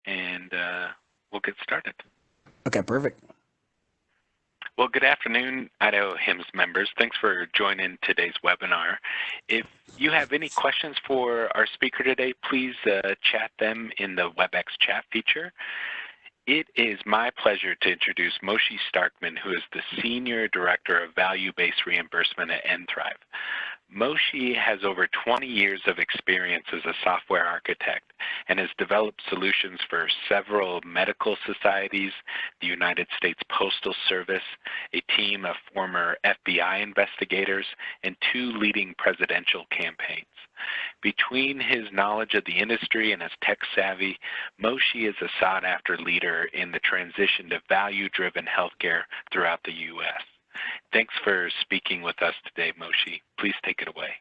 and we'll get started. Okay, perfect. Well, good afternoon, Idaho HIMSS members. Thanks for joining today's webinar. If you have any questions for our speaker today, please chat them in the WebEx chat feature. It is my pleasure to introduce Moshe Starkman, who is the Senior Director of Value-Based Reimbursement at nThrive. Moshe has over 20 years of experience as a software architect and has developed solutions for several medical societies, the United States Postal Service, a team of former FBI investigators, and 2 leading presidential campaigns. Between his knowledge of the industry and his tech savvy, Moshe is a sought-after leader in the transition to value-driven healthcare throughout the U.S. Thanks for speaking with us today, Moshe. Please take it away.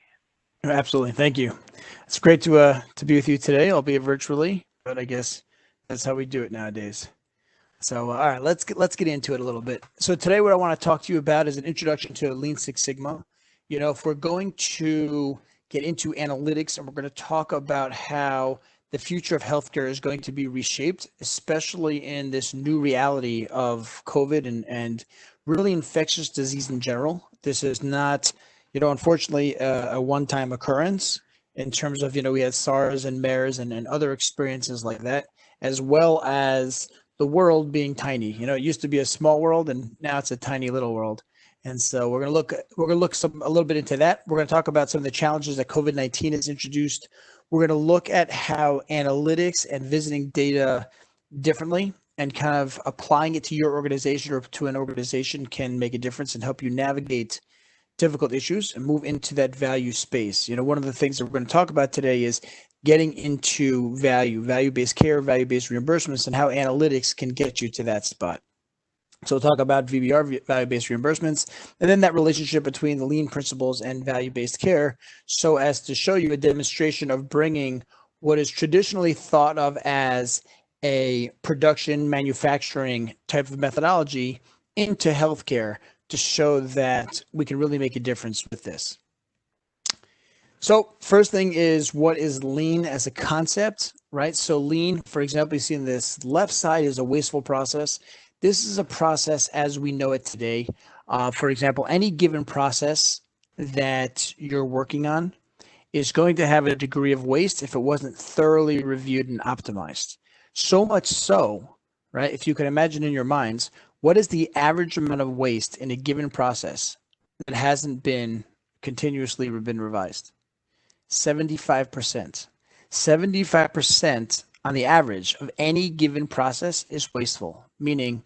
Absolutely. Thank you. It's great to be with you today, albeit virtually, but I guess that's how we do it nowadays. So, all right, let's get into it a little bit. So today what I want to talk to you about is an introduction to Lean Six Sigma. You know, if we're going to get into analytics and we're going to talk about how the future of healthcare is going to be reshaped, especially in this new reality of COVID and really infectious disease in general. This is not, unfortunately, a one-time occurrence in terms of, we had SARS and MERS and other experiences like that, as well as the world being tiny. It used to be a small world, and now it's a tiny little world. And so we're going to look a little bit into that. We're going to talk about some of the challenges that COVID-19 has introduced. We're going to look at how analytics and visiting data differently and kind of applying it to your organization or to an organization can make a difference and help you navigate difficult issues and move into that value space. One of the things that we're going to talk about today is getting into value-based care, value-based reimbursements, and how analytics can get you to that spot. So we'll talk about VBR, value-based reimbursements, and then that relationship between the lean principles and value-based care, so as to show you a demonstration of bringing what is traditionally thought of as a production manufacturing type of methodology into healthcare to show that we can really make a difference with this. So first thing is, what is lean as a concept, right? So lean, for example, you see in this left side is a wasteful process. This is a process as we know it today. For example, any given process that you're working on is going to have a degree of waste if it wasn't thoroughly reviewed and optimized. So much so, right? If you can imagine in your minds, what is the average amount of waste in a given process that hasn't been continuously been revised? 75%. 75% on the average of any given process is wasteful, meaning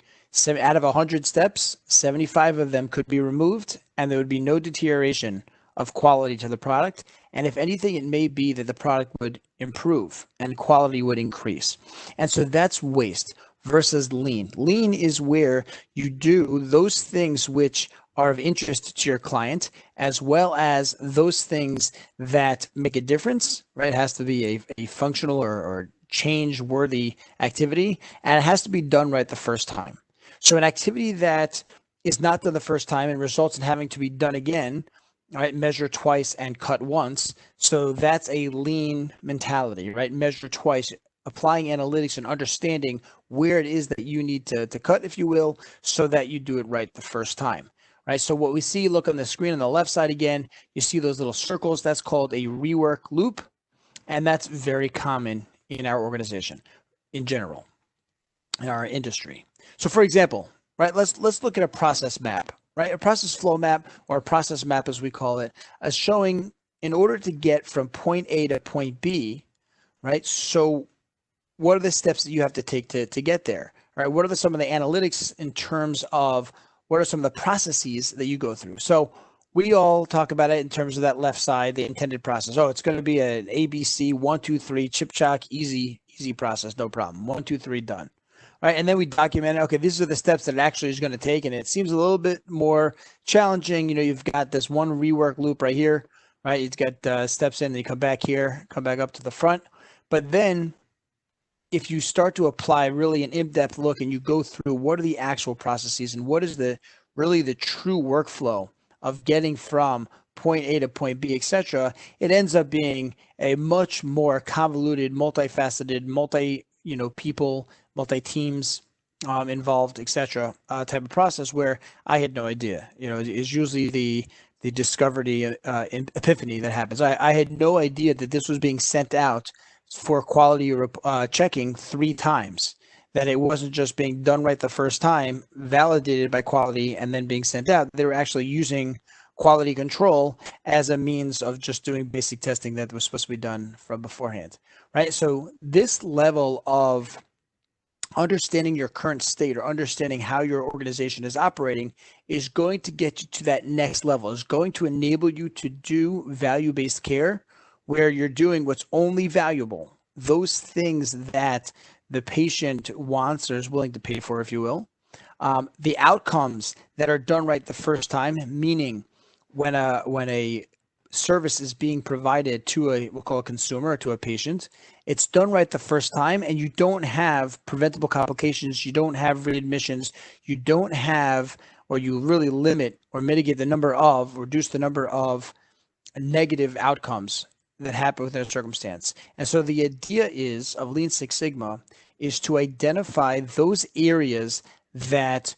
out of 100 steps, 75 of them could be removed and there would be no deterioration of quality to the product. And if anything, it may be that the product would improve and quality would increase. And so that's waste versus lean. Lean is where you do those things which are of interest to your client, as well as those things that make a difference, right? It has to be a functional or change-worthy activity, and it has to be done right the first time. So an activity that is not done the first time and results in having to be done again, right? Measure twice and cut once. So that's a lean mentality, right? Measure twice, applying analytics and understanding where it is that you need to cut, if you will, so that you do it right the first time, right? So what we see, look on the screen on the left side again, you see those little circles. That's called a rework loop, and that's very common in our organization in general, in our industry. So for example, right, let's look at a process map, right? A process flow map, or a process map as we call it, as showing in order to get from point A to point B, right? So what are the steps that you have to take to get there, right? What are some of the analytics in terms of what are some of the processes that you go through? So we all talk about it in terms of that left side, the intended process. Oh, it's going to be an ABC, 1, 2, 3, chip chalk, easy process, no problem. 1, 2, 3, done. Right, and then we document it. Okay, these are the steps that it actually is going to take, and it seems a little bit more challenging. You've got this one rework loop right here, right? You've got steps in, and you come back here, come back up to the front. But then if you start to apply really an in-depth look and you go through what are the actual processes and what is really the true workflow of getting from point A to point B, etc., it ends up being a much more convoluted, multifaceted, people, multi-teams involved, etc. Type of process where I had no idea. It's usually the discovery epiphany that happens. I had no idea that this was being sent out for quality checking 3 times. That it wasn't just being done right the first time, validated by quality, and then being sent out. They were actually using quality control as a means of just doing basic testing that was supposed to be done from beforehand, right? So this level of understanding your current state or understanding how your organization is operating is going to get you to that next level, is going to enable you to do value-based care where you're doing what's only valuable, those things that the patient wants or is willing to pay for, if you will. The outcomes that are done right the first time, meaning when a service is being provided to we'll call a consumer or to a patient, it's done right the first time, and you don't have preventable complications, you don't have readmissions, you don't have, or you really limit or mitigate the number of, reduce the number of negative outcomes that happen within a circumstance. And so the idea is of Lean Six Sigma is to identify those areas that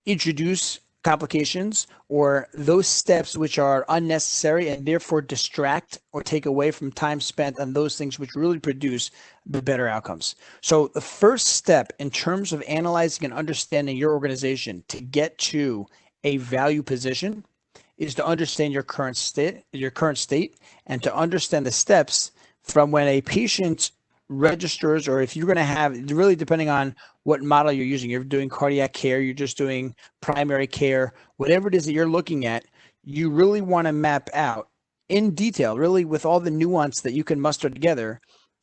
introduce complications or those steps which are unnecessary and therefore distract or take away from time spent on those things which really produce the better outcomes. So the first step in terms of analyzing and understanding your organization to get to a value position is to understand your current state, and to understand the steps from when a patient registers, or if you're going to have, really depending on what model you're using, you're doing cardiac care, you're just doing primary care, whatever it is that you're looking at, you really want to map out in detail, really with all the nuance that you can muster together,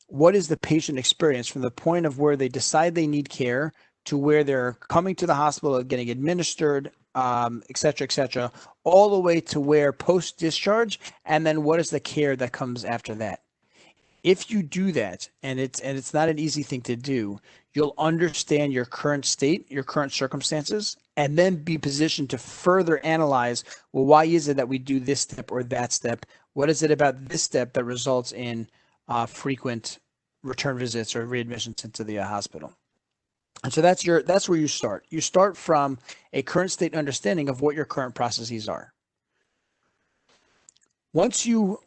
what is the patient experience from the point of where they decide they need care to where they're coming to the hospital, getting administered, et cetera, all the way to where post-discharge, and then what is the care that comes after that. If you do that, and it's not an easy thing to do, you'll understand your current state, your current circumstances, and then be positioned to further analyze, well, why is it that we do this step or that step? What is it about this step that results in frequent return visits or readmissions into the hospital? And so that's where you start. You start from a current state understanding of what your current processes are. Once you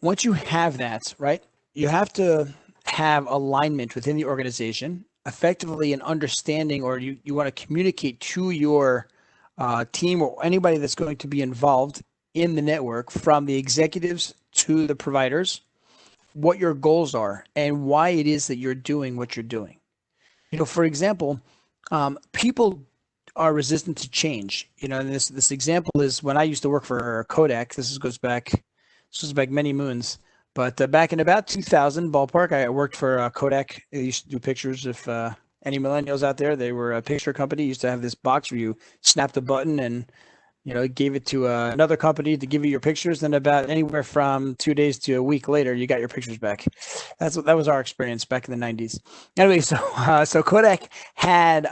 have that, right, you have to have alignment within the organization, effectively an understanding, or you want to communicate to your team or anybody that's going to be involved in the network, from the executives to the providers, what your goals are and why it is that you're doing what you're doing. For example, people are resistant to change. And this example is when I used to work for Kodak. This goes back many moons. But back in about 2000 ballpark, I worked for Kodak. They used to do pictures. If any millennials out there, they were a picture company. Used to have this box where you snapped a button and gave it to another company to give you your pictures. Then about anywhere from 2 days to a week later, you got your pictures back. That was our experience back in the 90s. Anyway, so Kodak had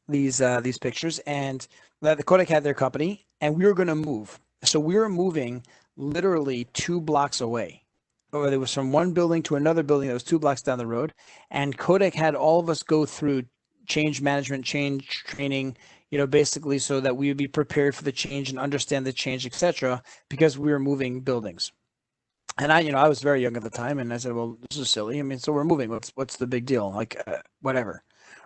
these pictures, and the Kodak had their company, and we were going to move. So we were moving literally 2 blocks away. Or it was from one building to another building that was 2 blocks down the road, and Kodak had all of us go through change management, change training, basically so that we would be prepared for the change and understand the change, etc., because we were moving buildings. And I was very young at the time, and I said, well, this is silly. I mean, so we're moving. What's the big deal? Like, whatever,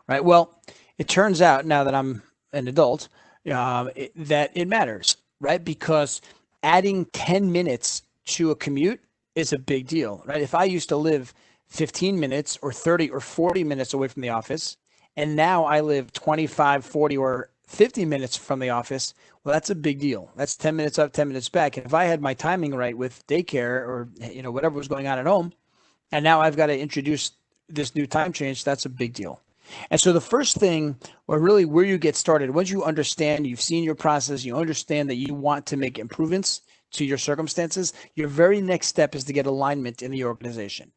right? Well, it turns out now that I'm an adult, that it matters, right? Because adding 10 minutes to a commute is a big deal, right? If I used to live 15 minutes or 30 or 40 minutes away from the office, and now I live 25, 40, or 50 minutes from the office, well, that's a big deal. That's 10 minutes up, 10 minutes back. And if I had my timing right with daycare or whatever was going on at home, and now I've got to introduce this new time change, that's a big deal. And so the first thing, or really where you get started, once you understand, you've seen your process, you understand that you want to make improvements to your circumstances, your very next step is to get alignment in the organization.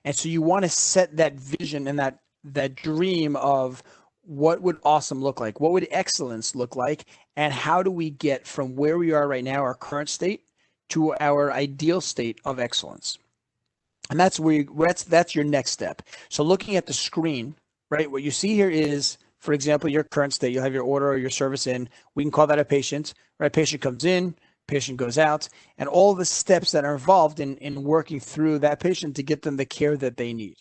And so you want to set that vision and that dream of what would awesome look like, what would excellence look like, and how do we get from where we are right now, our current state, to our ideal state of excellence. And that's your next step. So looking at the screen, right? What you see here is, for example, your current state. You'll have your order or your service in. We can call that a patient, right? Patient comes in, patient goes out, and all the steps that are involved in working through that patient to get them the care that they need.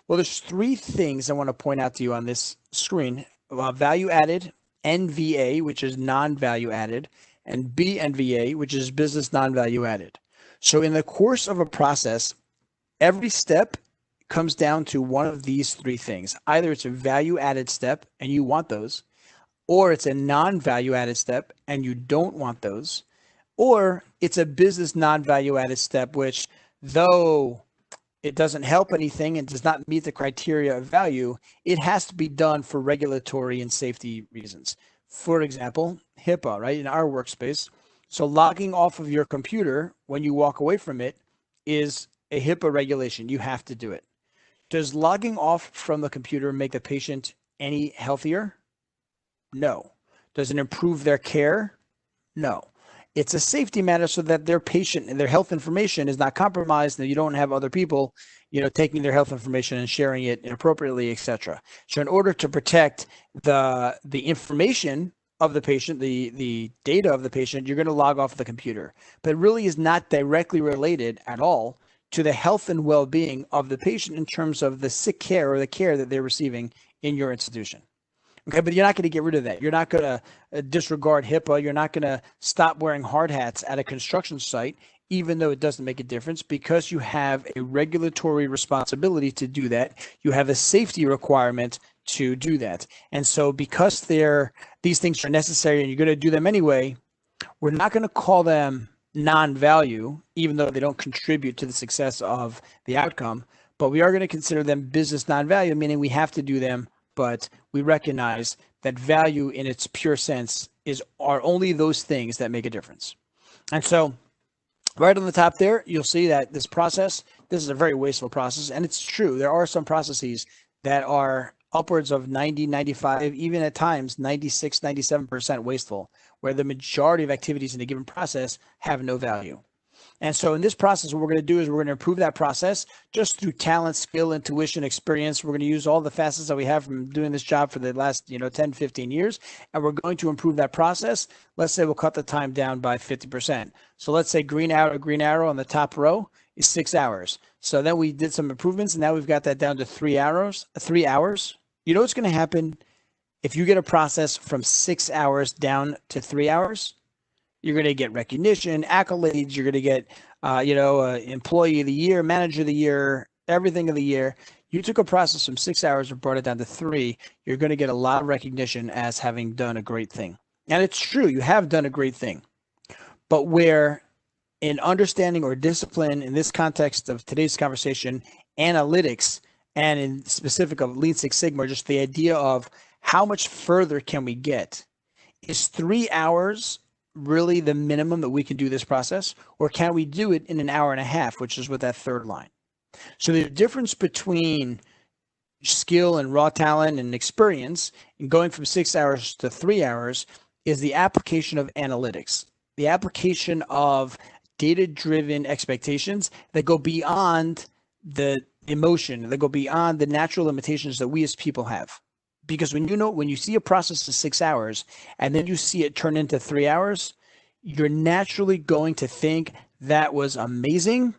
Well, there's three things I want to point out to you on this screen. Value added, NVA, which is non-value added, and BNVA, which is business non-value added. So in the course of a process, every step comes down to one of these three things. Either it's a value added step and you want those, or it's a non-value added step and you don't want those, or it's a business non-value added step, which though it doesn't help anything and does not meet the criteria of value, it has to be done for regulatory and safety reasons. For example, HIPAA, right, in our workspace. So logging off of your computer when you walk away from it is a HIPAA regulation. You have to do it. Does logging off from the computer make the patient any healthier? No. Does it improve their care? No. It's a safety matter so that their patient and their health information is not compromised, and you don't have other people, taking their health information and sharing it inappropriately, etc. So in order to protect the information of the patient, the data of the patient, you're going to log off the computer. But it really is not directly related at all to the health and well-being of the patient in terms of the sick care or the care that they're receiving in your institution. Okay, but you're not going to get rid of that. You're not going to disregard HIPAA. You're not going to stop wearing hard hats at a construction site, even though it doesn't make a difference, because you have a regulatory responsibility to do that. You have a safety requirement to do that. And so because these things are necessary and you're going to do them anyway, we're not going to call them non-value, even though they don't contribute to the success of the outcome, but we are going to consider them business non-value, meaning we have to do them, but we recognize that value in its pure sense are only those things that make a difference. And so right on the top there, you'll see that this is a very wasteful process, and it's true. There are some processes that are upwards of 90, 95, even at times 96, 97% wasteful, where the majority of activities in a given process have no value. And so in this process, what we're going to do is we're going to improve that process just through talent, skill, intuition, experience. We're going to use all the facets that we have from doing this job for the last 10, 15 years, and we're going to improve that process. Let's say we'll cut the time down by 50%. So let's say green arrow on the top row is 6 hours. So then we did some improvements, and now we've got that down to 3 hours. You know what's going to happen if you get a process from 6 hours down to 3 hours? You're going to get recognition, accolades. You're going to get, employee of the year, manager of the year, everything of the year. You took a process from 6 hours and brought it down to 3. You're going to get a lot of recognition as having done a great thing. And it's true, you have done a great thing. But where in understanding or discipline, in this context of today's conversation, analytics, and in specific of Lean Six Sigma, just the idea of how much further can we get? Is 3 hours really the minimum that we can do this process, or can we do it in an hour and a half, which is with that third line? So the difference between skill and raw talent and experience and going from 6 hours to 3 hours is the application of analytics, the application of data-driven expectations that go beyond the emotion, that go beyond the natural limitations that we as people have. Because when you see a process of 6 hours and then you see it turn into 3 hours, you're naturally going to think that was amazing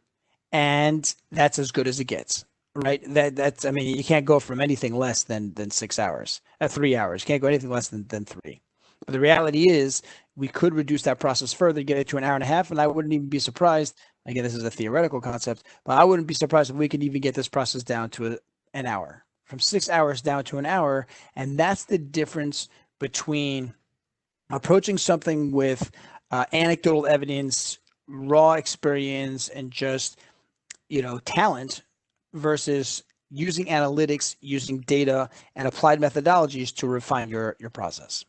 and that's as good as it gets, right? You can't go from anything less than 6 hours, 3 hours. You can't go anything less than 3. But the reality is we could reduce that process further, get it to an hour and a half, and I wouldn't even be surprised. Again, this is a theoretical concept, but I wouldn't be surprised if we could even get this process down to an hour. From 6 hours down to an hour. And that's the difference between approaching something with anecdotal evidence, raw experience, and just, talent versus using analytics, using data and applied methodologies to refine your process.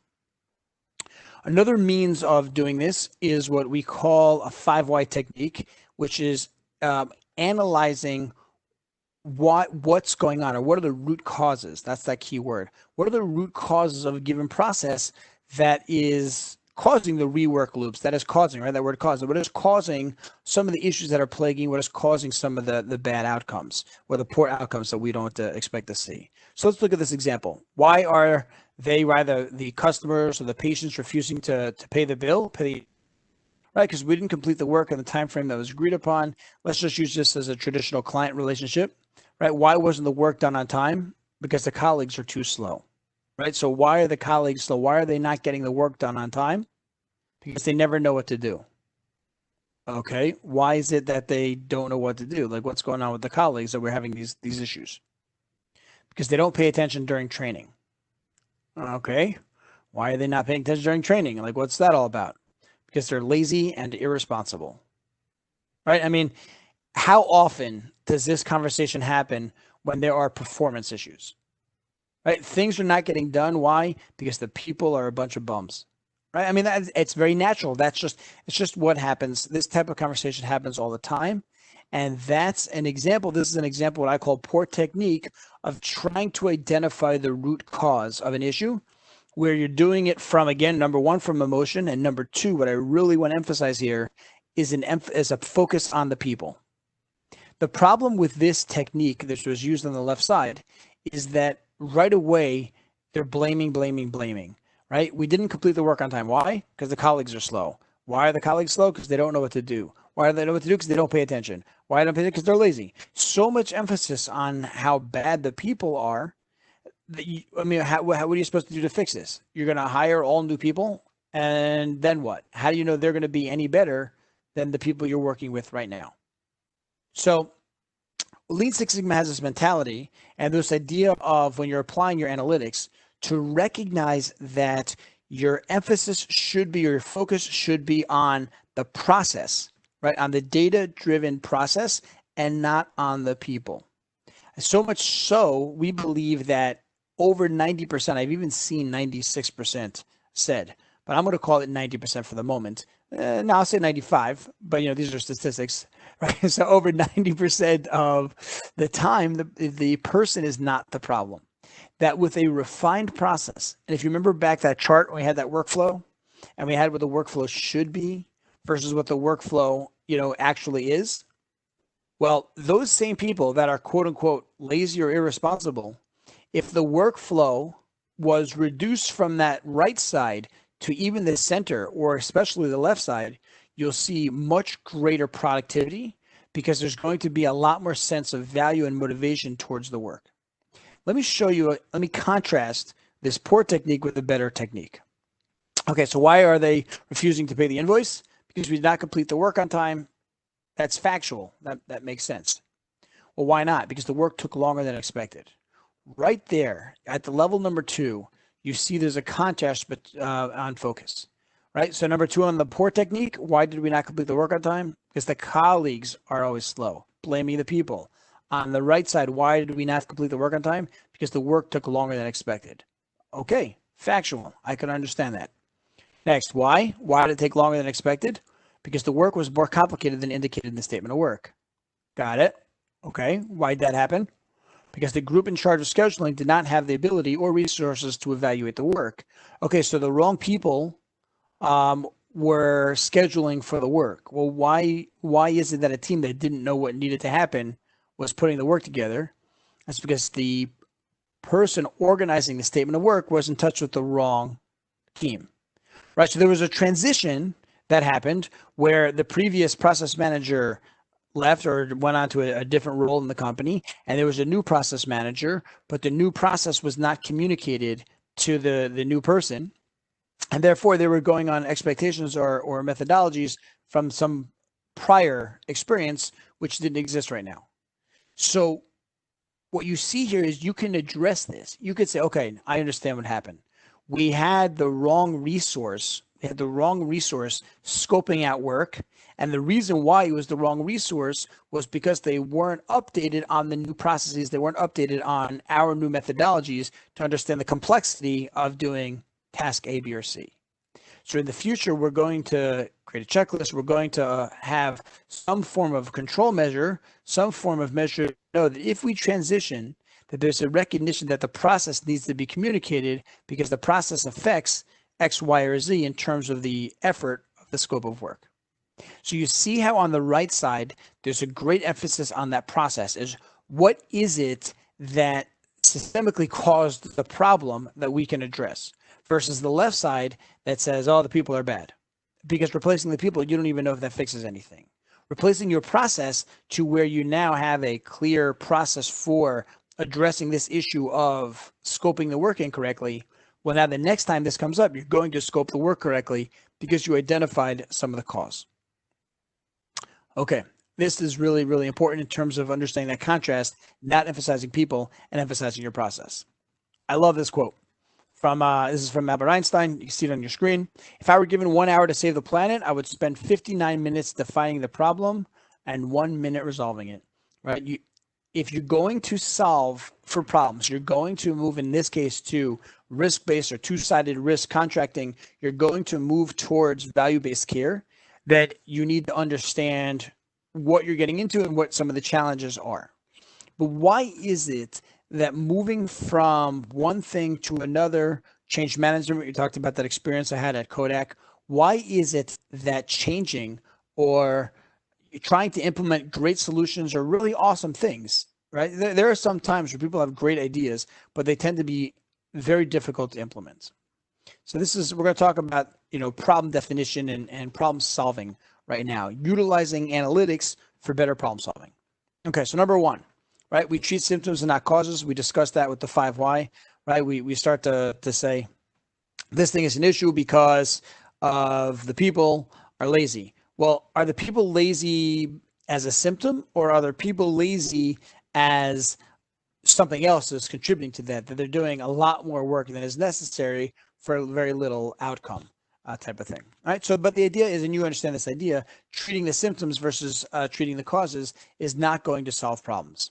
Another means of doing this is what we call a FiveY technique, which is analyzing what's going on, or what are the root causes? That's that key word. What are the root causes of a given process that is causing the rework loops, that is causing, right? That word causing, what is causing some of the issues that are plaguing, what is causing some of the bad outcomes or the poor outcomes that we don't expect to see. So let's look at this example. Why are they, either the customers or the patients, refusing to pay the bill, right? Because we didn't complete the work in the time frame that was agreed upon. Let's just use this as a traditional client relationship, right? Why wasn't the work done on time? Because the colleagues are too slow, right? So why are the colleagues slow? Why are they not getting the work done on time? Because they never know what to do. Okay, why is it that they don't know what to do? Like, what's going on with the colleagues that we're having these issues? Because they don't pay attention during training. Okay, why are they not paying attention during training? Like, what's that all about? Because they're lazy and irresponsible, right? I mean, how often does this conversation happen when there are performance issues, right? Things are not getting done. Why? Because the people are a bunch of bums, right? I mean, it's very natural. It's just what happens. This type of conversation happens all the time. And that's an example. This is an example, what I call poor technique of trying to identify the root cause of an issue, where you're doing it from, again, number one, from emotion, and number two, what I really want to emphasize here is a focus on the people. The problem with this technique that was used on the left side is that right away they're blaming, right? We didn't complete the work on time. Why? Because the colleagues are slow. Why are the colleagues slow? Because they don't know what to do. Why do they know what to do? Because they don't pay attention. Why don't they pay attention? Because they're lazy. So much emphasis on how bad the people are. What are you supposed to do to fix this? You're going to hire all new people, and then what? How do you know they're going to be any better than the people you're working with right now? So Lean Six Sigma has this mentality and this idea of, when you're applying your analytics, to recognize that your emphasis should be, or your focus should be on the process, right? On the data-driven process and not on the people. So much so, we believe that over 90%, I've even seen 96% said, but I'm going to call it 90% for the moment. Now I'll say 95, but these are statistics, right? So over 90% of the time, the person is not the problem. That with a refined process, and if you remember back that chart when we had that workflow, and we had what the workflow should be versus what the workflow actually is. Well, those same people that are quote unquote lazy or irresponsible, if the workflow was reduced from that right side to even the center, or especially the left side, you'll see much greater productivity, because there's going to be a lot more sense of value and motivation towards the work. Let me contrast this poor technique with a better technique. Okay, so why are they refusing to pay the invoice? Because we did not complete the work on time. That's factual. That makes sense. Well, why not? Because the work took longer than expected. Right there at the level number 2, you see there's a contrast on focus, right? So number 2 on the poor technique, why did we not complete the work on time? Because the colleagues are always slow, blaming the people. On the right side, why did we not complete the work on time? Because the work took longer than expected. Okay, factual. I can understand that. Next, why? Why did it take longer than expected? Because the work was more complicated than indicated in the statement of work. Got it. Okay, why did that happen? Because the group in charge of scheduling did not have the ability or resources to evaluate the work. Okay, so the wrong people were scheduling for the work. Well, why is it that a team that didn't know what needed to happen was putting the work together? That's because the person organizing the statement of work was in touch with the wrong team, right? So there was a transition that happened where the previous process manager left or went on to a different role in the company, and there was a new process manager, but the new process was not communicated to the new person, and therefore they were going on expectations or methodologies from some prior experience which didn't exist right now. So what you see here is you can address this. You could say, okay, I understand what happened. We had the wrong resource. We had the wrong resource scoping out work. And the reason why it was the wrong resource was because they weren't updated on the new processes. They weren't updated on our new methodologies to understand the complexity of doing task A, B, or C. So in the future, we're going to create a checklist. We're going to have some form of control measure, some form of measure to know that if we transition, that there's a recognition that the process needs to be communicated because the process affects X, Y, or Z in terms of the effort of the scope of work. So you see how on the right side, there's a great emphasis on that process is what is it that systemically caused the problem that we can address versus the left side that says, oh, the people are bad. Because replacing the people, you don't even know if that fixes anything. Replacing your process to where you now have a clear process for addressing this issue of scoping the work incorrectly. Well, now the next time this comes up, you're going to scope the work correctly because you identified some of the cause. Okay, this is really, really important in terms of understanding that contrast, not emphasizing people and emphasizing your process. I love this quote. This is from Albert Einstein. You can see it on your screen. If I were given 1 hour to save the planet, I would spend 59 minutes defining the problem and 1 minute resolving it. Right? If you're going to solve for problems, you're going to move, in this case, to risk-based or two-sided risk contracting, you're going to move towards value-based care, that you need to understand what you're getting into and what some of the challenges are. But why is it that moving from one thing to another, change management, you talked about that experience I had at Kodak, why is it that changing or trying to implement great solutions or really awesome things, right? There are some times where people have great ideas, but they tend to be very difficult to implement. So we're going to talk about, problem definition and problem solving right now, utilizing analytics for better problem solving. Okay, so number one, right? We treat symptoms and not causes. We discussed that with the 5Y, right? We start to say this thing is an issue because of the people are lazy. Well, are the people lazy as a symptom, or are the people lazy as something else that's contributing to that they're doing a lot more work than is necessary for very little outcome, type of thing. All right. So, but the idea is, and you understand this idea, treating the symptoms versus treating the causes is not going to solve problems.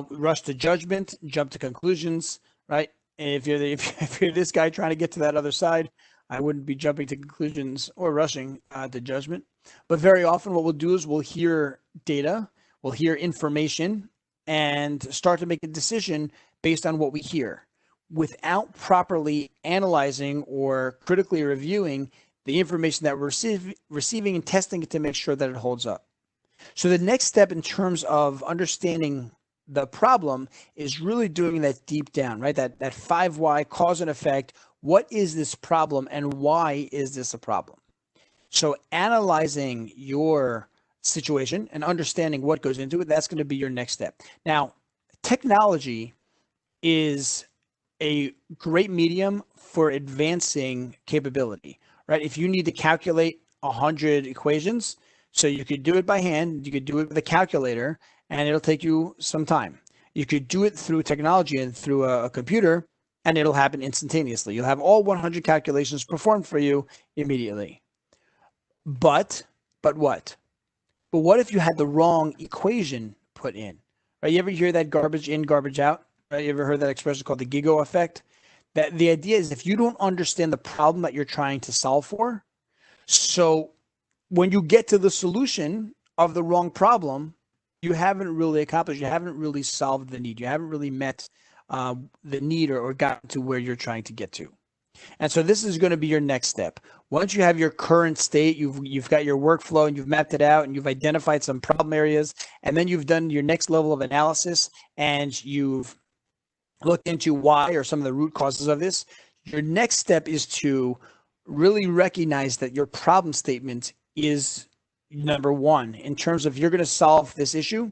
Rush to judgment, jump to conclusions, right? And if you're this guy trying to get to that other side, I wouldn't be jumping to conclusions or rushing to judgment. But very often what we'll do is we'll hear data, we'll hear information, and start to make a decision based on what we hear without properly analyzing or critically reviewing the information that we're receiving and testing it to make sure that it holds up. So the next step in terms of understanding the problem is really doing that deep down, right? That 5Y, cause and effect. What is this problem and why is this a problem? So analyzing your situation and understanding what goes into it, that's going to be your next step. Now, technology is a great medium for advancing capability, right? If you need to calculate 100 equations, so you could do it by hand, you could do it with a calculator, and it'll take you some time. You could do it through technology and through a computer, and it'll happen instantaneously. You'll have all 100 calculations performed for you immediately. But what? But what if you had the wrong equation put in? Right? You ever hear that garbage in, garbage out? Right? You ever heard that expression called the Gigo effect? That the idea is if you don't understand the problem that you're trying to solve for, so when you get to the solution of the wrong problem, you haven't really accomplished, you haven't really solved the need, you haven't really met the need or gotten to where you're trying to get to. And so this is going to be your next step. Once you have your current state, you've got your workflow and you've mapped it out and you've identified some problem areas, and then you've done your next level of analysis and you've looked into why or some of the root causes of this. Your next step is to really recognize that your problem statement is number one. In terms of you're going to solve this issue,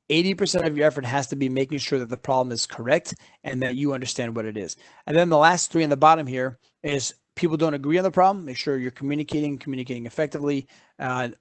80% of your effort has to be making sure that the problem is correct and that you understand what it is. And then the last three in the bottom here is people don't agree on the problem. Make sure you're communicating effectively.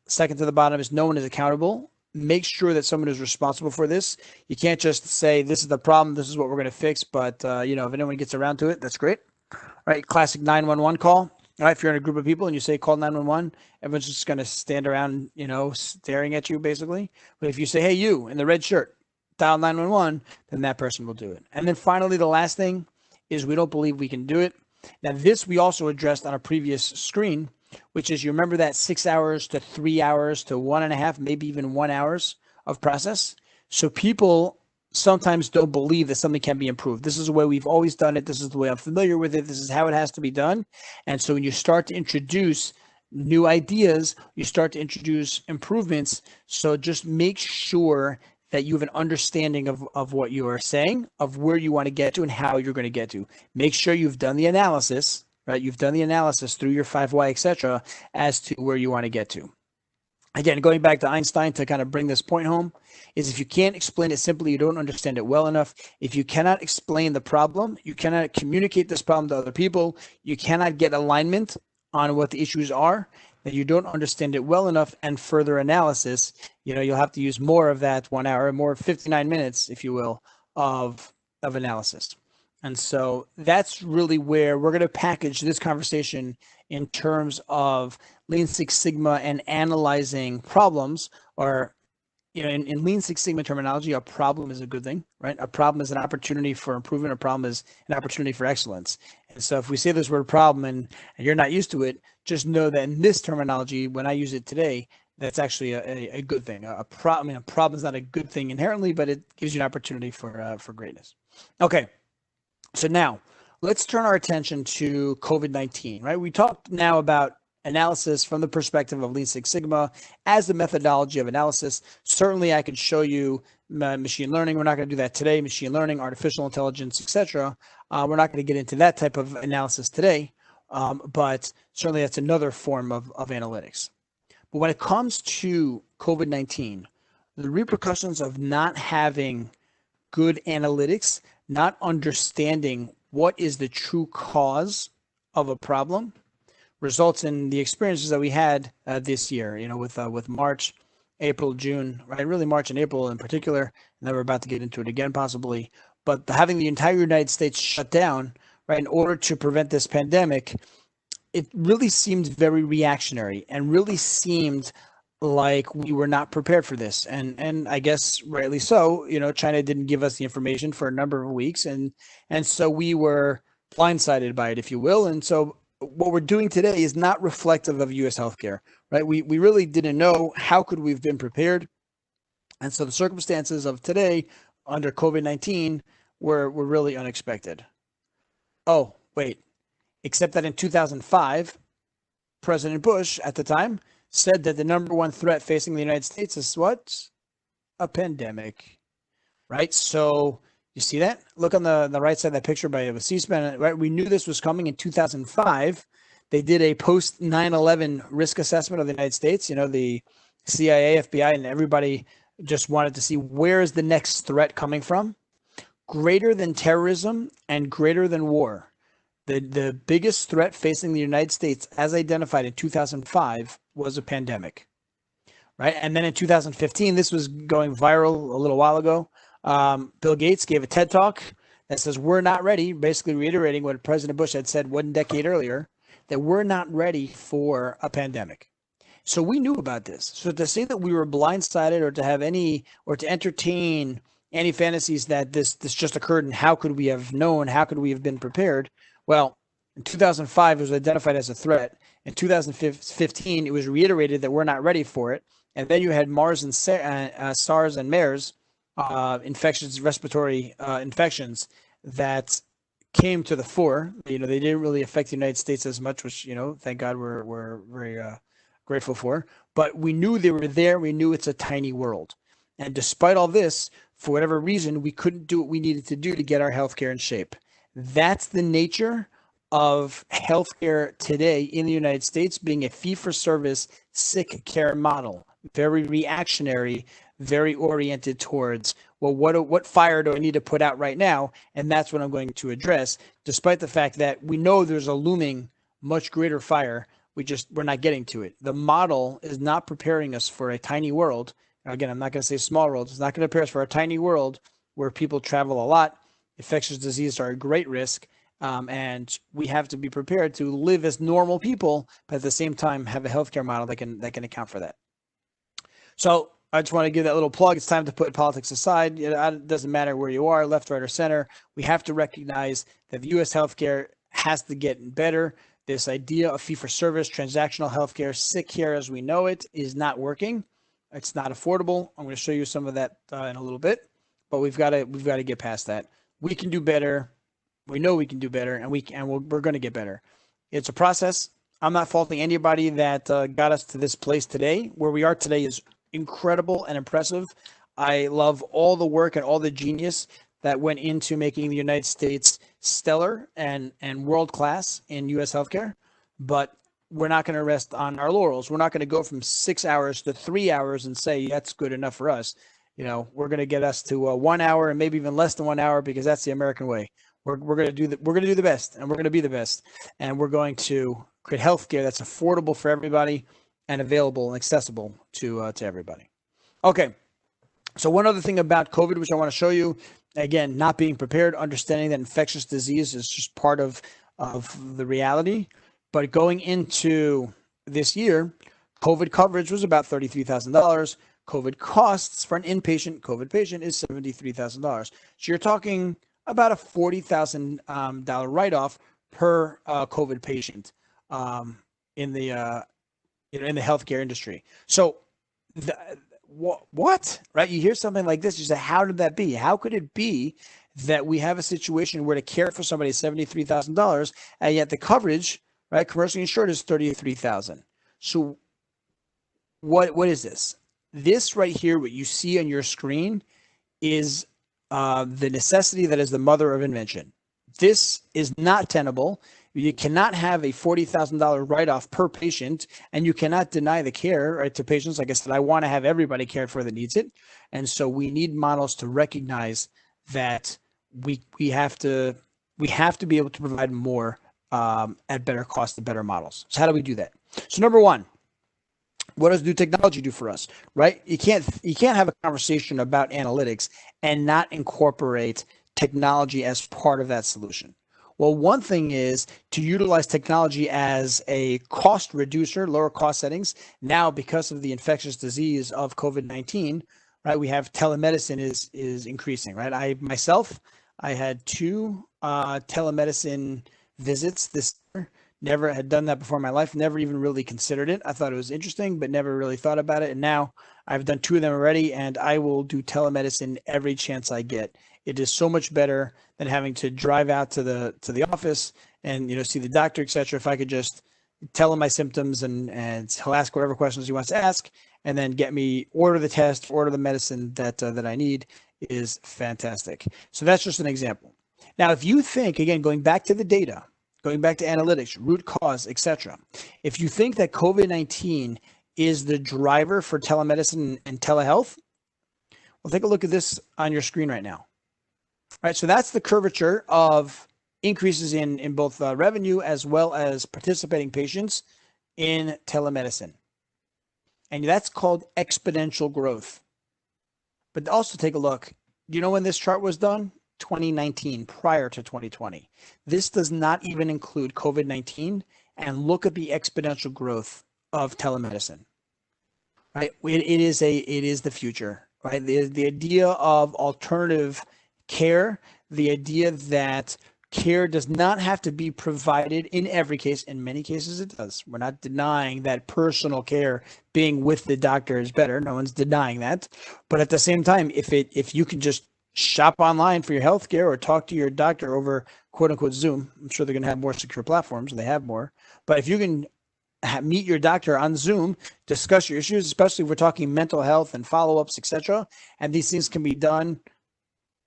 Second to the bottom is no one is accountable. Make sure that someone is responsible for this. You can't just say, this is the problem, this is what we're going to fix. But, if anyone gets around to it, that's great. All right, classic 911 call. All right, if you're in a group of people and you say call 911, everyone's just going to stand around, staring at you basically. But if you say, hey, you in the red shirt, dial 911, then that person will do it. And then finally, the last thing is we don't believe we can do it. Now, this we also addressed on a previous screen, which is, you remember that 6 hours to 3 hours to 1.5, maybe even 1 hour of process. So people sometimes don't believe that something can be improved. This is the way we've always done it. This is the way I'm familiar with it. This is how it has to be done. And so when you start to introduce new ideas, you start to introduce improvements. So just make sure that you have an understanding of what you are saying, of where you want to get to and how you're going to get to. Make sure you've done the analysis, right? You've done the analysis through your 5Y, etc., as to where you want to get to. Again, going back to Einstein to kind of bring this point home, is if you can't explain it simply, you don't understand it well enough. If you cannot explain the problem, you cannot communicate this problem to other people, you cannot get alignment on what the issues are, then you don't understand it well enough, and further analysis, you'll have to use more of that 1 hour, more 59 minutes, if you will, of analysis. And so that's really where we're going to package this conversation in terms of Lean Six Sigma and analyzing problems. Or, in Lean Six Sigma terminology, a problem is a good thing, right? A problem is an opportunity for improvement. A problem is an opportunity for excellence. And so if we say this word problem and you're not used to it, just know that in this terminology, when I use it today, that's actually a good thing. A problem is not a good thing inherently, but it gives you an opportunity for greatness. Okay. So now let's turn our attention to COVID-19, right? We talked now about analysis from the perspective of Lean Six Sigma as the methodology of analysis. Certainly I could show you machine learning. We're not going to do that today. Machine learning, artificial intelligence, etc. We're not going to get into that type of analysis today, but certainly that's another form of analytics. But when it comes to COVID-19, the repercussions of not having good analytics, not understanding what is the true cause of a problem, results in the experiences that we had this year, with March, April, June, right? Really March and April in particular, and then we're about to get into it again possibly. But having the entire United States shut down, right, in order to prevent this pandemic, it really seemed very reactionary and really seemed like we were not prepared for this. And I guess rightly so, China didn't give us the information for a number of weeks. And so we were blindsided by it, if you will. And so what we're doing today is not reflective of U.S. healthcare, right? We really didn't know how could we have been prepared. And so the circumstances of today under COVID-19 were really unexpected. Oh, wait, except that in 2005, President Bush at the time said that the number one threat facing the United States is what? A pandemic, right? So you see that? Look on the right side of that picture by C-SPAN, right? We knew this was coming in 2005. They did a post 9/11 risk assessment of the United States. The CIA, FBI, and everybody just wanted to see where is the next threat coming from. Greater than terrorism and greater than war. The biggest threat facing the United States, as identified in 2005, was a pandemic, right? And then in 2015, this was going viral a little while ago. Bill Gates gave a TED Talk that says we're not ready, basically reiterating what President Bush had said 1 decade earlier, that we're not ready for a pandemic. So we knew about this. So to say that we were blindsided or to have to entertain any fantasies that this just occurred and how could we have known, how could we have been prepared? Well, in 2005, it was identified as a threat. In 2015, it was reiterated that we're not ready for it. And then you had SARS and MERS infections, respiratory infections that came to the fore. They didn't really affect the United States as much, which, thank God we're very grateful for. But we knew they were there. We knew it's a tiny world. And despite all this, for whatever reason, we couldn't do what we needed to do to get our healthcare in shape. That's the nature of healthcare today in the United States, being a fee-for-service sick care model, very reactionary, very oriented towards, well, what fire do I need to put out right now? And that's what I'm going to address, despite the fact that we know there's a looming much greater fire. We're not getting to it. The model is not preparing us for a tiny world. Again, I'm not going to say small world. It's not going to prepare us for a tiny world where people travel a lot. Infectious diseases are a great risk, and we have to be prepared to live as normal people, but at the same time have a healthcare model that can account for that. So I just want to give that little plug. It's time to put politics aside. It doesn't matter where you are, left, right, or center. We have to recognize that the U.S. healthcare has to get better. This idea of fee-for-service, transactional healthcare, sick care as we know it, is not working. It's not affordable. I'm going to show you some of that in a little bit. but we've got to get past that. We can do better. We know we can do better, and we're going to get better. It's a process. I'm not faulting anybody that got us to this place today. Where we are today is incredible and impressive. I love all the work and all the genius that went into making the United States stellar and world class in U.S. healthcare. But we're not going to rest on our laurels. We're not going to go from 6 hours to 3 hours and say that's good enough for us. We're going to get us to 1 hour and maybe even less than 1 hour, because that's the American way. We're going to do the best, and we're going to be the best, and we're going to create healthcare that's affordable for everybody and available and accessible to everybody. Okay. So one other thing about COVID, which I want to show you, again, not being prepared, understanding that infectious disease is just part of the reality. But going into this year, COVID coverage was about $33,000. COVID costs for an inpatient COVID patient is $73,000. So you're talking about a $40,000 write-off per COVID patient in the healthcare industry. So what, right? You hear something like this, you say, how did that be? How could it be that we have a situation where to care for somebody is $73,000, and yet the coverage, right, commercially insured, is $33,000? So what is this? This right here, what you see on your screen, is the necessity that is the mother of invention. This is not tenable. You cannot have a $40,000 write-off per patient, and you cannot deny the care, right, to patients. Like I said, I want to have everybody cared for that needs it. And so we need models to recognize that we have to be able to provide more at better cost and better models. So how do we do that? So number one, what does new technology do for us, right? You can't have a conversation about analytics and not incorporate technology as part of that solution. Well, one thing is to utilize technology as a cost reducer, lower cost settings. Now, because of the infectious disease of COVID-19, right, we have telemedicine is increasing, right? I had 2 telemedicine visits this year. Never had done that before in my life. Never even really considered it. I thought it was interesting, but never really thought about it. And now I've done 2 of them already, and I will do telemedicine every chance I get. It is so much better than having to drive out to the office and see the doctor, etc. If I could just tell him my symptoms and he'll ask whatever questions he wants to ask, and then order the test, order the medicine that I need, is fantastic. So that's just an example. Now, if you think, again, going back to the data, going back to analytics, root cause, etc., if you think that COVID-19 is the driver for telemedicine and telehealth, well, take a look at this on your screen right now. All right, so that's the curvature of increases in both revenue as well as participating patients in telemedicine. And that's called exponential growth. But also take a look. Do you know when this chart was done? 2019, prior to 2020. This does not even include COVID-19, and look at the exponential growth of telemedicine. Right? It is the future, right? The idea of alternative care, the idea that care does not have to be provided in every case. In many cases, it does. We're not denying that personal care, being with the doctor, is better. No one's denying that. But at the same time, if you can just shop online for your healthcare or talk to your doctor over quote unquote Zoom, I'm sure they're going to have more secure platforms, and they have more. But if you can meet your doctor on Zoom, discuss your issues, especially if we're talking mental health and follow-ups, etc., and these things can be done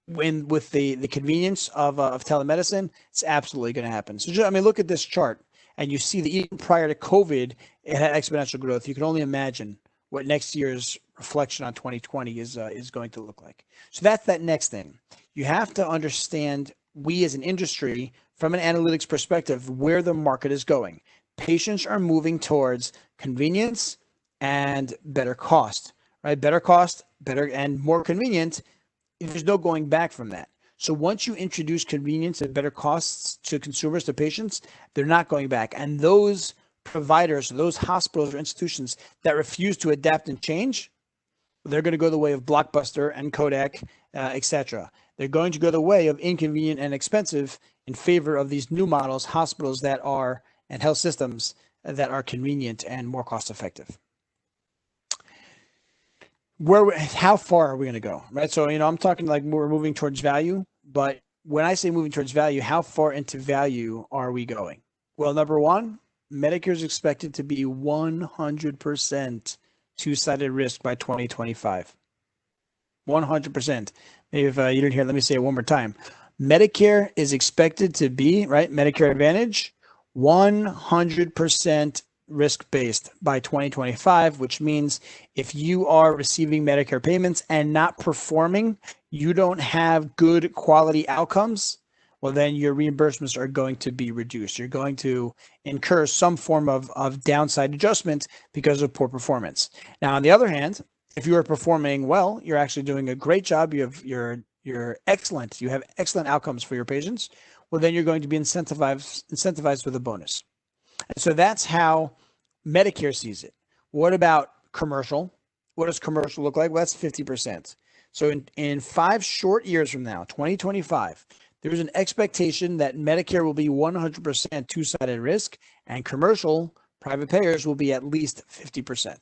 with the convenience of telemedicine, it's absolutely going to happen. So just, look at this chart, and you see that even prior to COVID, it had exponential growth. You can only imagine what next year's reflection on 2020 is going to look like. So that's that next thing. You have to understand, we as an industry, from an analytics perspective, where the market is going. Patients are moving towards convenience and better cost, right? Better cost, better and more convenient. There's no going back from that. So once you introduce convenience and better costs to consumers, to patients, they're not going back. And those providers, those hospitals or institutions that refuse to adapt and change, they're going to go the way of Blockbuster and Kodak, etc. They're going to go the way of inconvenient and expensive in favor of these new models, hospitals that are, and health systems that are convenient and more cost effective. how far are we going to go, right? So, I'm talking like we're moving towards value, but when I say moving towards value, how far into value are we going? Well, number one, Medicare is expected to be 100% two-sided risk by 2025. 100%. Maybe if you didn't hear, let me say it one more time. Medicare is expected to be, right, Medicare Advantage, 100% risk-based by 2025, which means if you are receiving Medicare payments and not performing, you don't have good quality outcomes, well, then your reimbursements are going to be reduced. You're going to incur some form of downside adjustment because of poor performance. Now, on the other hand, if you are performing well, you're actually doing a great job. You're excellent. You have excellent outcomes for your patients. Well, then you're going to be incentivized with a bonus. And so that's how Medicare sees it. What about commercial? What does commercial look like? Well, that's 50%. So in 5 short years from now, 2025, there's an expectation that Medicare will be 100% two-sided risk, and commercial private payers will be at least 50%. To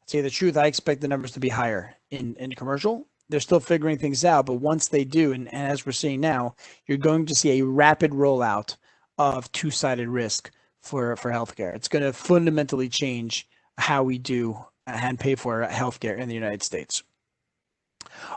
tell you the truth, I expect the numbers to be higher in commercial. They're still figuring things out, but once they do, and as we're seeing now, you're going to see a rapid rollout of two-sided risk for healthcare. It's going to fundamentally change how we do and pay for healthcare in the United States.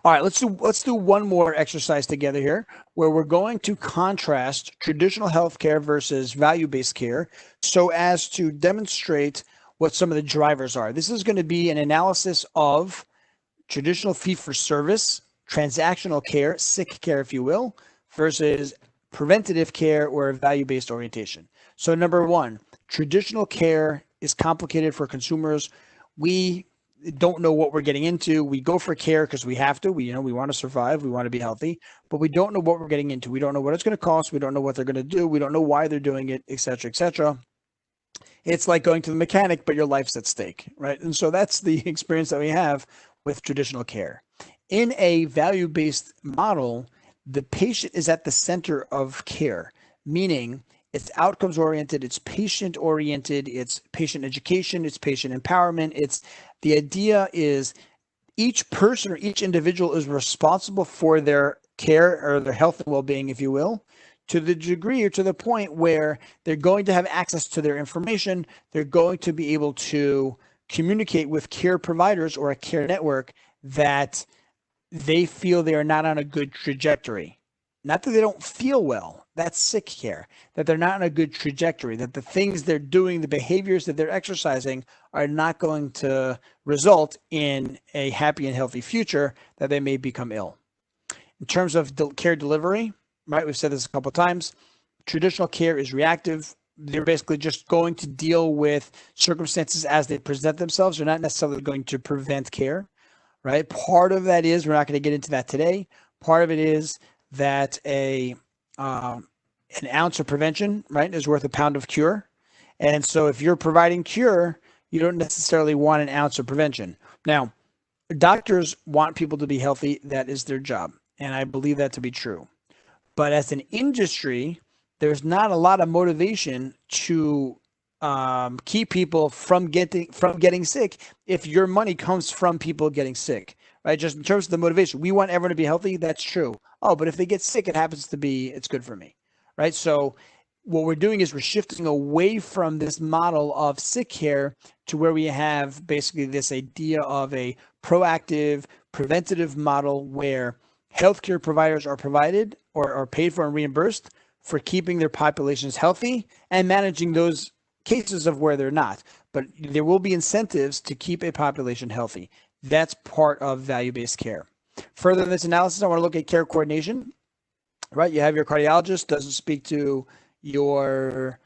All right, let's do one more exercise together here, where we're going to contrast traditional healthcare versus value-based care, so as to demonstrate what some of the drivers are. This is going to be an analysis of traditional fee-for-service, transactional care, sick care, if you will, versus preventative care or value-based orientation. So number one, traditional care is complicated for consumers. We don't know what we're getting into. We go for care because we have to. We want to survive. We want to be healthy, but we don't know what we're getting into. We don't know what it's going to cost. We don't know what they're going to do. We don't know why they're doing it, et cetera, et cetera. It's like going to the mechanic, but your life's at stake, right? And so that's the experience that we have with traditional care. In a value-based model, the patient is at the center of care, meaning it's outcomes oriented, it's patient oriented, it's patient education, it's patient empowerment. The idea is each person or each individual is responsible for their care or their health and well-being, if you will, to the degree or to the point where they're going to have access to their information. They're going to be able to communicate with care providers or a care network that they feel they are not on a good trajectory. Not that they don't feel well, that's sick care, that they're not on a good trajectory, that the things they're doing, the behaviors that they're exercising are not going to result in a happy and healthy future, that they may become ill. In terms of care delivery, right, we've said this a couple of times, traditional care is reactive. They're basically just going to deal with circumstances as they present themselves. They're not necessarily going to prevent care, right? Part of that is, we're not going to get into that today. Part of it is that an ounce of prevention, right, is worth a pound of cure. And so if you're providing cure, you don't necessarily want an ounce of prevention. Now, doctors want people to be healthy. That is their job. And I believe that to be true. But as an industry, there's not a lot of motivation to keep people from getting sick if your money comes from people getting sick, right? Just in terms of the motivation, we want everyone to be healthy. That's true. Oh, but if they get sick, it happens to be, it's good for me, right? So what we're doing is we're shifting away from this model of sick care to where we have basically this idea of a proactive, preventative model where healthcare providers are provided or are paid for and reimbursed for keeping their populations healthy and managing those cases of where they're not. But there will be incentives to keep a population healthy. That's part of value-based care. Further in this analysis, I want to look at care coordination, right? You have your cardiologist, doesn't speak to your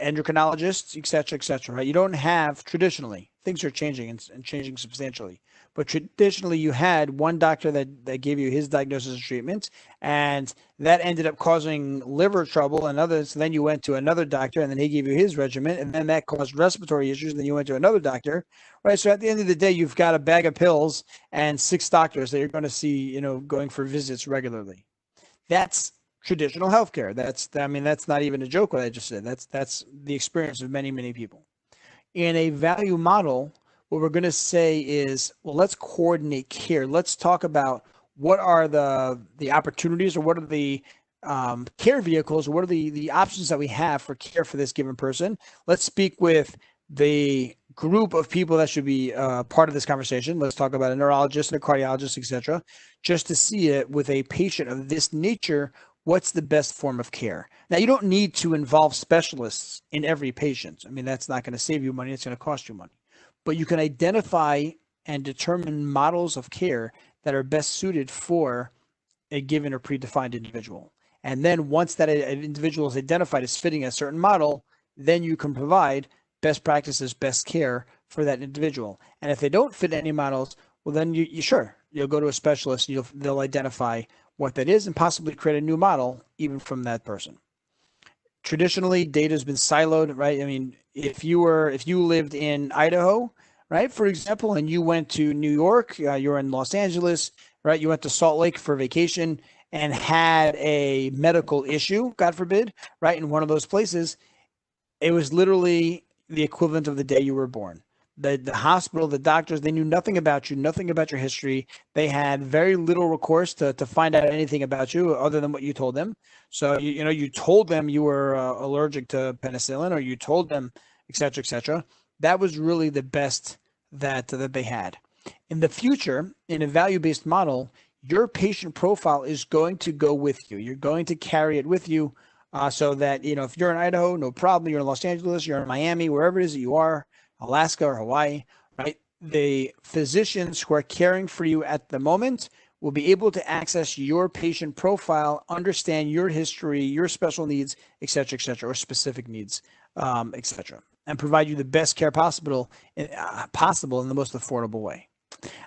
endocrinologists, et cetera, right? You don't have, traditionally, things are changing and changing substantially. But traditionally, you had one doctor that gave you his diagnosis and treatment, and that ended up causing liver trouble and others. So then you went to another doctor, and then he gave you his regimen, and then that caused respiratory issues, and then you went to another doctor, right? So at the end of the day, you've got a bag of pills and 6 doctors that you're going to see, going for visits regularly. That's traditional healthcare. That's not even a joke what I just said. That's the experience of many, many people. In a value model, what we're going to say is, well, let's coordinate care. Let's talk about what are the opportunities, or what are the care vehicles, or what are the options that we have for care for this given person. Let's speak with the group of people that should be part of this conversation. Let's talk about a neurologist and a cardiologist, etc., just to see it with a patient of this nature. What's the best form of care? Now, you don't need to involve specialists in every patient. I mean, that's not going to save you money. It's going to cost you money. But you can identify and determine models of care that are best suited for a given or predefined individual. And then once that individual is identified as fitting a certain model, then you can provide best practices, best care for that individual. And if they don't fit any models, well, then you'll go to a specialist and they'll identify what that is and possibly create a new model even from that person. Traditionally, data has been siloed, right? I mean, if you lived in Idaho, right, for example, and you went to New York, you're in Los Angeles, right? You went to Salt Lake for vacation and had a medical issue, God forbid, right, in one of those places, it was literally the equivalent of the day you were born. The hospital, the doctors, they knew nothing about you, nothing about your history. They had very little recourse to find out anything about you other than what you told them. So, you told them you were allergic to penicillin, or you told them, et cetera, et cetera. That was really the best that they had. In the future, in a value-based model, your patient profile is going to go with you. You're going to carry it with you so that, if you're in Idaho, no problem. You're in Los Angeles, you're in Miami, wherever it is that you are, Alaska or Hawaii, right? The physicians who are caring for you at the moment will be able to access your patient profile, understand your history, your special needs, et cetera, or specific needs, et cetera, and provide you the best care possible in the most affordable way.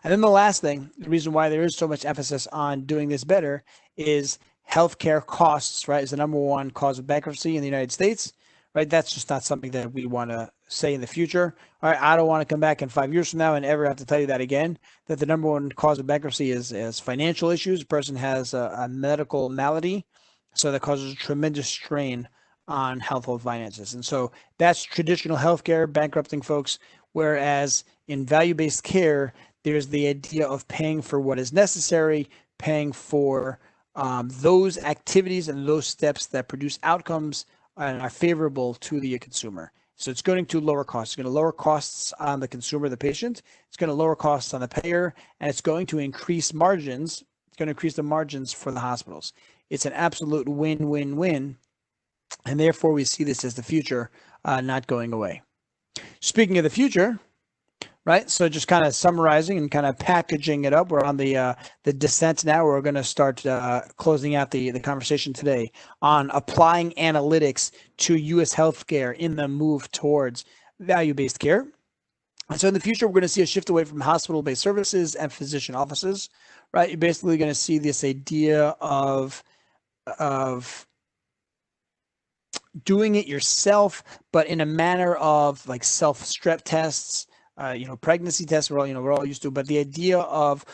And then the last thing, the reason why there is so much emphasis on doing this better is healthcare costs, right, is the number one cause of bankruptcy in the United States, right? That's just not something that we want to say in the future. All right, I don't want to come back in 5 years from now and ever have to tell you that again, that the number one cause of bankruptcy is financial issues. A person has a medical malady, so that causes a tremendous strain on household finances. And so that's traditional healthcare bankrupting folks, whereas in value-based care, there's the idea of paying for what is necessary, paying for those activities and those steps that produce outcomes and are favorable to the consumer. So it's going to lower costs. It's going to lower costs on the consumer, the patient. It's going to lower costs on the payer, and it's going to increase margins. It's going to increase the margins for the hospitals. It's an absolute win-win-win, and therefore we see this as the future, not going away. Speaking of the future, right? So just kind of summarizing and kind of packaging it up. We're on the descent now. We're going to start closing out the conversation today on applying analytics to U.S. healthcare in the move towards value-based care. And so in the future, we're going to see a shift away from hospital-based services and physician offices, right? You're basically going to see this idea of doing it yourself, but in a manner of like self-strep tests, pregnancy tests, we're all used to, but the idea of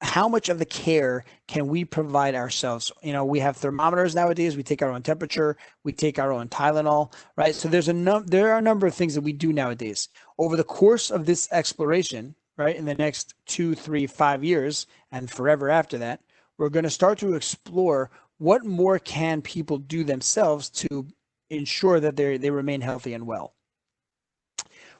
how much of the care can we provide ourselves? We have thermometers nowadays. We take our own temperature. We take our own Tylenol, right? So there are a number of things that we do nowadays. Over the course of this exploration, right, in the next 2, 3, 5 years, and forever after that, we're going to start to explore what more can people do themselves to ensure that they remain healthy and well.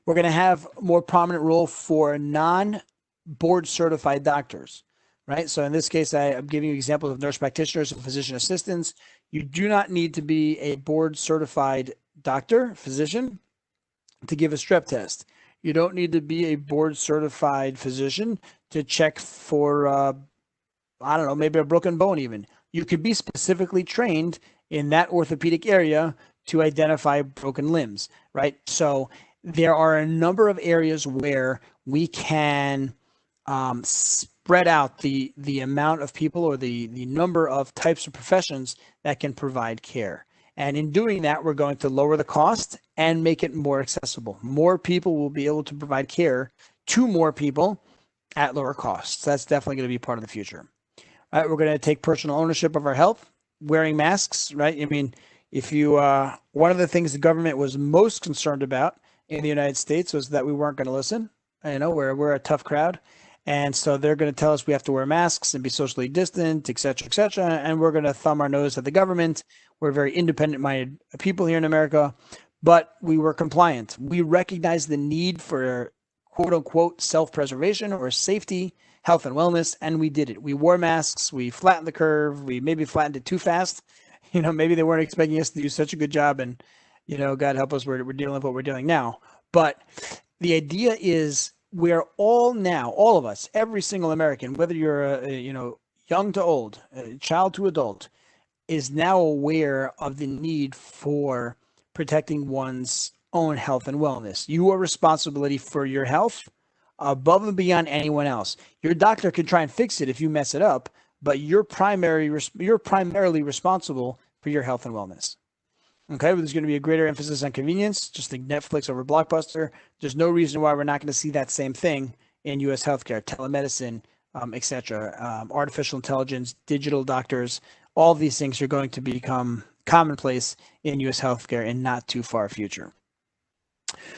We're going to have a more prominent role for non-board certified doctors, right? So in this case, I'm giving you examples of nurse practitioners and physician assistants. You do not need to be a board certified doctor, physician, to give a strep test. You don't need to be a board certified physician to check for, maybe a broken bone even. You could be specifically trained in that orthopedic area to identify broken limbs, right? So there are a number of areas where we can spread out the amount of people or the number of types of professions that can provide care. And in doing that, we're going to lower the cost and make it more accessible. More people will be able to provide care to more people at lower costs. That's definitely going to be part of the future. All right, we're going to take personal ownership of our health, wearing masks, right? I mean, if you, one of the things the government was most concerned about in the United States was that we weren't going to listen. You know, we're a tough crowd. And so they're going to tell us we have to wear masks and be socially distant, et cetera, and we're going to thumb our nose at the government. We're very independent-minded people here in America, but we were compliant. We recognized the need for quote-unquote self-preservation or safety, health and wellness, and we did it. We wore masks. We flattened the curve. We maybe flattened it too fast. You know, maybe they weren't expecting us to do such a good job, and, you know, God help us, we're dealing with what we're dealing now. But the idea is we're all now, all of us, every single American, whether you're, young to old, child to adult, is now aware of the need for protecting one's own health and wellness. You are responsibility for your health above and beyond anyone else. Your doctor can try and fix it if you mess it up, but you're primarily responsible for your health and wellness. Okay, there's going to be a greater emphasis on convenience, just like Netflix over Blockbuster. There's no reason why we're not going to see that same thing in U.S. healthcare, telemedicine, etc. Artificial intelligence, digital doctors, all of these things are going to become commonplace in U.S. healthcare in not too far future.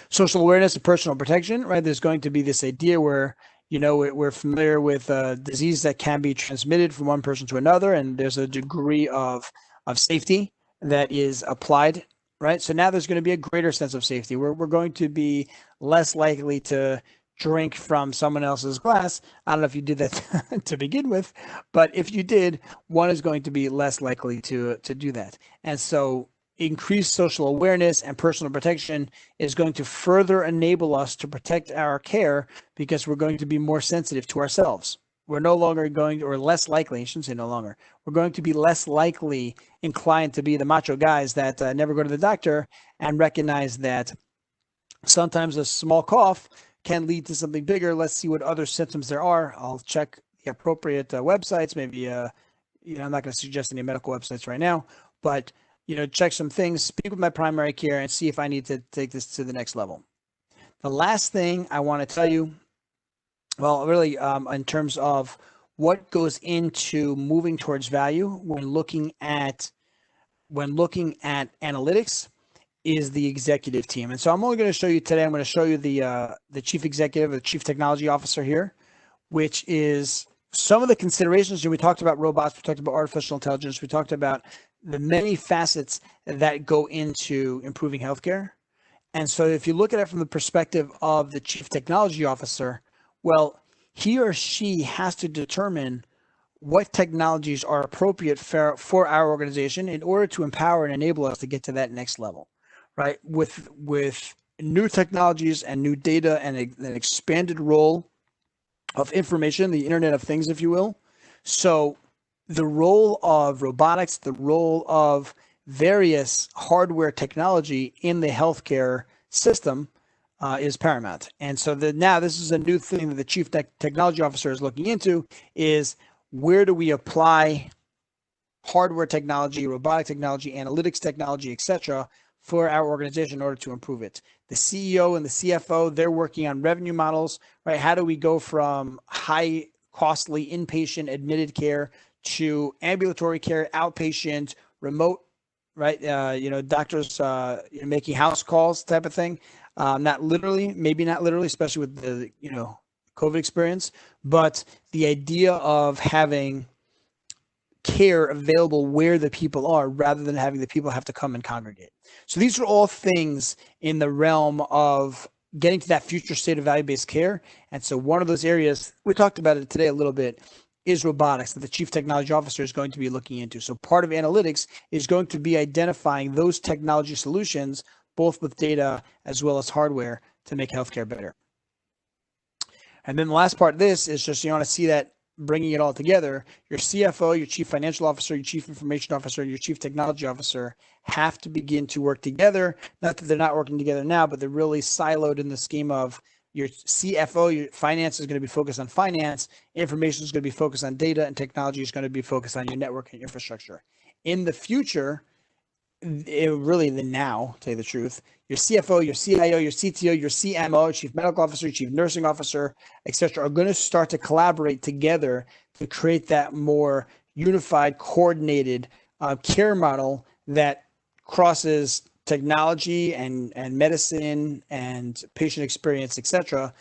Social awareness and personal protection, right? There's going to be this idea where, you know, we're familiar with diseases that can be transmitted from one person to another, and there's a degree of safety that is applied, right? So now there's going to be a greater sense of safety. We're going to be less likely to drink from someone else's glass. I don't know if you did that to begin with, but if you did, one is going to be less likely to do that. And so increased social awareness and personal protection is going to further enable us to protect our care because we're going to be more sensitive to ourselves. We're no longer going, or less likely, I shouldn't say no longer, we're going to be less likely inclined to be the macho guys that never go to the doctor and recognize that sometimes a small cough can lead to something bigger. Let's see what other symptoms there are. I'll check the appropriate websites. Maybe, I'm not going to suggest any medical websites right now, but, check some things, speak with my primary care and see if I need to take this to the next level. The last thing I want to tell you, well, really, in terms of what goes into moving towards value when looking at analytics, is the executive team. And so I'm only going to show you today. I'm going to show you the chief executive, the chief technology officer here, which is some of the considerations. We talked about robots, we talked about artificial intelligence, we talked about the many facets that go into improving healthcare. And so if you look at it from the perspective of the chief technology officer, well, he or she has to determine what technologies are appropriate for our organization in order to empower and enable us to get to that next level, right? With new technologies and new data and an expanded role of information, the Internet of Things, if you will. So the role of robotics, the role of various hardware technology in the healthcare system is paramount. And so now this is a new thing that the chief technology officer is looking into, is where do we apply hardware technology, robotic technology, analytics technology, etc., for our organization in order to improve it. The CEO and the CFO, they're working on revenue models, right? How do we go from high costly inpatient admitted care to ambulatory care, outpatient, remote, right? Doctors making house calls type of thing. Not literally, maybe not literally, especially with the, COVID experience, but the idea of having care available where the people are rather than having the people have to come and congregate. So these are all things in the realm of getting to that future state of value-based care. And so one of those areas, we talked about it today a little bit, is robotics that the chief technology officer is going to be looking into. So part of analytics is going to be identifying those technology solutions, both with data as well as hardware, to make healthcare better. And then the last part of this is just, you want to see that bringing it all together, your CFO, your chief financial officer, your chief information officer, your chief technology officer have to begin to work together. Not that they're not working together now, but they're really siloed in the scheme of your CFO, your finance is going to be focused on finance, information is going to be focused on data, and technology is going to be focused on your network and infrastructure. In the future, really the now, to tell you the truth, your CFO, your CIO, your CTO, your CMO, chief medical officer, chief nursing officer, etc., are going to start to collaborate together to create that more unified, coordinated care model that crosses technology and medicine and patient experience, etc.,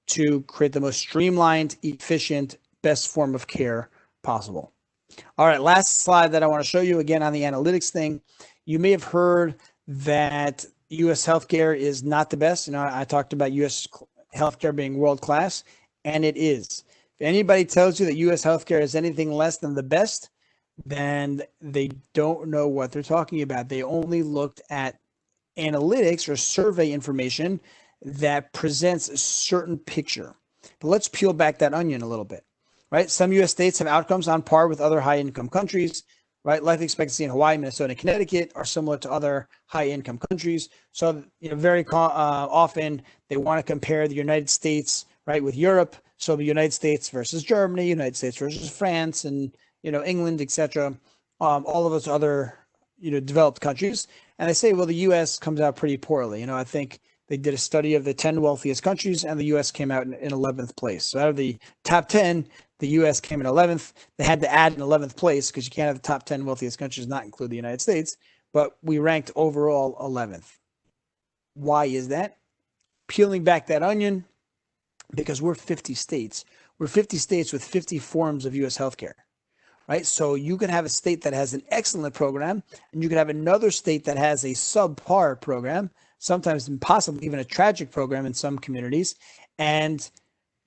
to create the most streamlined, efficient, best form of care possible. All right, last slide that I want to show you again on the analytics thing. You may have heard that U.S. healthcare is not the best. You know, I talked about U.S. healthcare being world-class, and it is. If anybody tells you that U.S. healthcare is anything less than the best, then they don't know what they're talking about. They only looked at analytics or survey information that presents a certain picture. But let's peel back that onion a little bit, right? Some U.S. states have outcomes on par with other high-income countries, right? Life expectancy in Hawaii, Minnesota, and Connecticut are similar to other high-income countries. So, you know, very often they want to compare the United States, right, with Europe. So the United States versus Germany, United States versus France, and, you know, England, etc. All of those other, you know, developed countries. And they say, well, the U.S. comes out pretty poorly. You know, I think they did a study of the 10 wealthiest countries, and the U.S. came out in 11th place. So out of the top 10, the U.S. came in 11th. They had to add an 11th place because you can't have the top 10 wealthiest countries not include the United States. But we ranked overall 11th. Why is that? Peeling back that onion, because we're 50 states. We're 50 states with 50 forms of U.S. healthcare. Right? So you can have a state that has an excellent program, and you can have another state that has a subpar program, sometimes possibly even a tragic program in some communities. And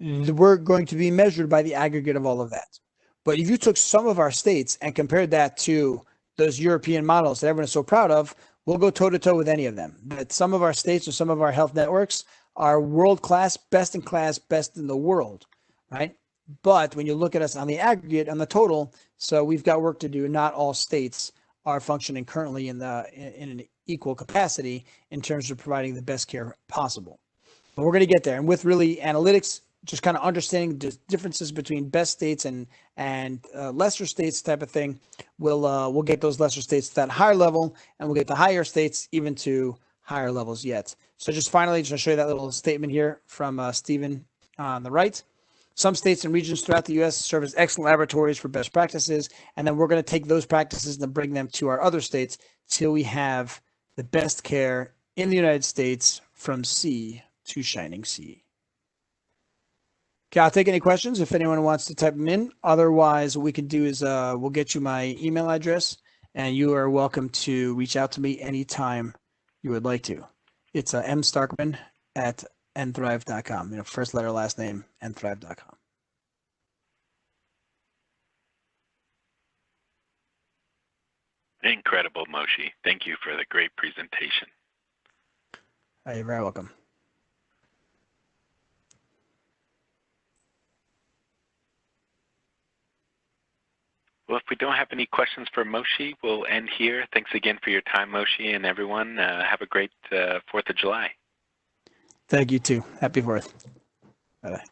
we're going to be measured by the aggregate of all of that. But if you took some of our states and compared that to those European models that everyone is so proud of, we'll go toe-to-toe with any of them. But some of our states or some of our health networks are world-class, best in class, best in the world, right? But when you look at us on the aggregate, on the total, so we've got work to do. Not all states are functioning currently in an equal capacity in terms of providing the best care possible. But we're going to get there. And with really analytics, just kind of understanding the differences between best states and lesser states type of thing, we'll get those lesser states to that higher level, and we'll get the higher states even to higher levels yet. So just finally, just to show you that little statement here from Stephen on the right. Some states and regions throughout the U.S. serve as excellent laboratories for best practices, and then we're going to take those practices and bring them to our other states till we have the best care in the United States from sea to shining sea. Okay, I'll take any questions if anyone wants to type them in. Otherwise, what we can do is we'll get you my email address, and you are welcome to reach out to me anytime you would like to. It's mstarkman@nthrive.com. You know, first letter, last name, nthrive.com. Incredible, Moshe. Thank you for the great presentation. You're very welcome. Well, if we don't have any questions for Moshe, we'll end here. Thanks again for your time, Moshe, and everyone. Have a great 4th of July. Thank you, too. Happy 4th. Bye-bye.